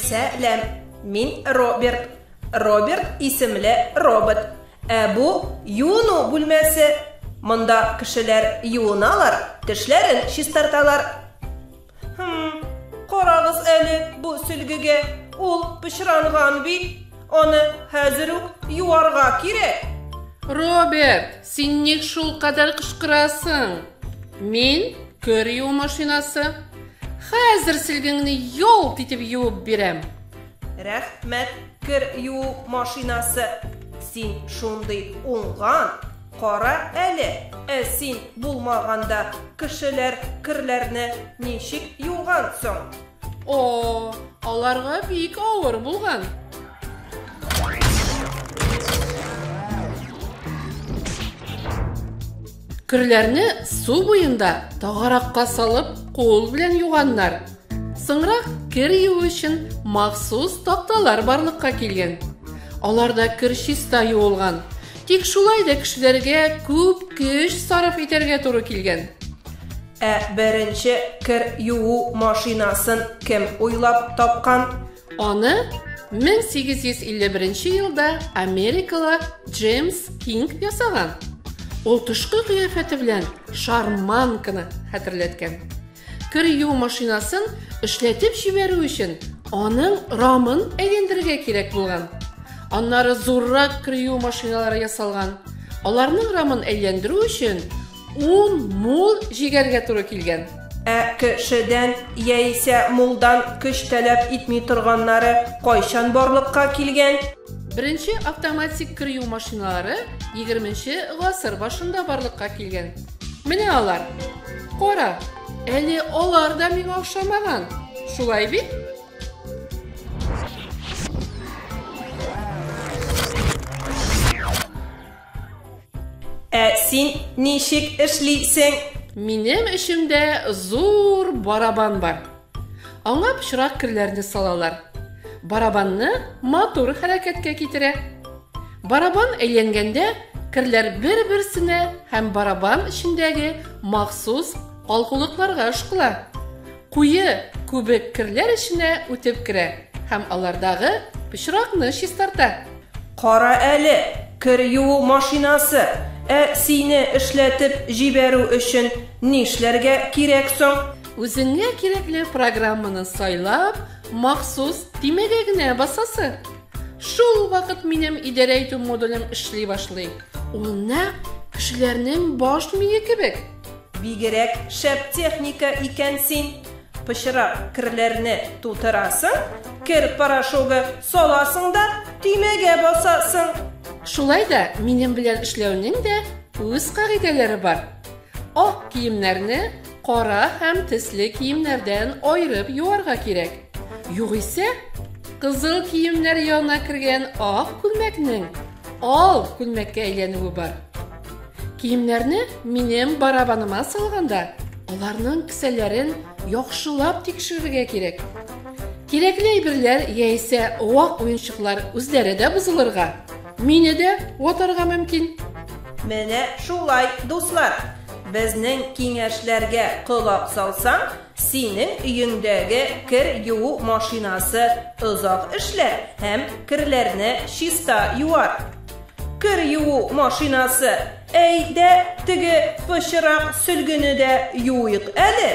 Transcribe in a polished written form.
Сәлем, мин Роберт. Роберт исемле робот. Bu юыну бүлмәсе. Монда кешеләр юыналар, тешләрен чистарталар. Карагыз әле бу сөлгегә. Ул пычранган бит. Аны хәзер үк юарга кирәк. Роберт, син ник шул кадәр кычкырасың? Мин көр юу машинасы. Хәзер сөлгеңне ялт итеп юып бирәм. Рәхмәт, кер юу машинасы. Син шундый уңган. Кара әле, син булмаганда кешеләр кирләрне ничек юган соң? О, аларга бик авыр булган. Кирләрне су буенда тагаракка салып кул белән юганнар. Соңрак кир юу өчен махсус такталар барлыкка килгән. Аларда кир чиста юылган. Тик шулай да кешеләргә күп көч сарыф итәргә туры килгән. Беренче кир юу машинасын кем уйлап тапкан? Аны 1851 елда Америкала Джеймс Кинг ясаган. Ул тышкы кыяфәте белән шарманканы хәтерләткән. Кир юу машинасын эшләтеп җибәрү өчен аның рамын әйләндерергә кирәк булган. Аннары зуррак кир юу машиналары ясалган. Аларның рамын әйләндерү өчен 10 мул җигәргә туры килгән. Кешедән яисә мулдан көч таләп итми торганнары кайчан барлыкка килгән? Беренче автоматик кир юу машиналары 20-нче гасыр башында барлыкка килгән. Менә алар. Кара, әле алар да миңа охшамаган. Шулай бит? Син ничек эшлисең? Минем эшемдә зур барабан бар. Аңа пычрак кирләрне салалар. Барабанны мотор хәрәкәткә китерә. Барабан әйләнгәндә кирләр бер-берсенә һәм барабан эчендәге махсус калкулыкларга ышкыла. Куе күбек кирләр эченә үтеп керә һәм алардагы пычракны чистарта. Кара әле, кир юу машинасы. Сине эшләтеп җибәрү өчен нишләргә кирәк соң? Үзеңә кирәкле программаны сайлап, махсус тимәгә генә басасы. Шул вакыт минем идарә итү модулем эшли башлый. Ул нәкъ кешеләрнең баш мие кебек. Бигрәк шәп техника икән син. Пычрак кирләрне тутырасың, кир порошогы саласың да тимәгә басасың. Шулай да минем белән эшләүнең дә үз кагыйдәләре бар. Ак киемнәрне кара һәм төсле киемнәрдән айырып юарга кирәк. Югыйсә, кызыл киемнәр янына кергән ак күлмәкнең ал күлмәккә әйләнүе бар. Киемнәрне минем барабаныма салганда, аларның кесәләрен яхшылап тикшерергә кирәк. Кирәкле әйберләр яисә вак уенчыклар үзләре дә бузылырга, мине дә ватарга мөмкин. Менә шулай, дуслар. Безнең киңәшләргә колак салсаң, синең өеңдәге кир юу машинасы озак эшләр һәм кирләрне чиста юар. Кир юу машинасы, әйдә теге пычрак сөлгене дә юыйк әле.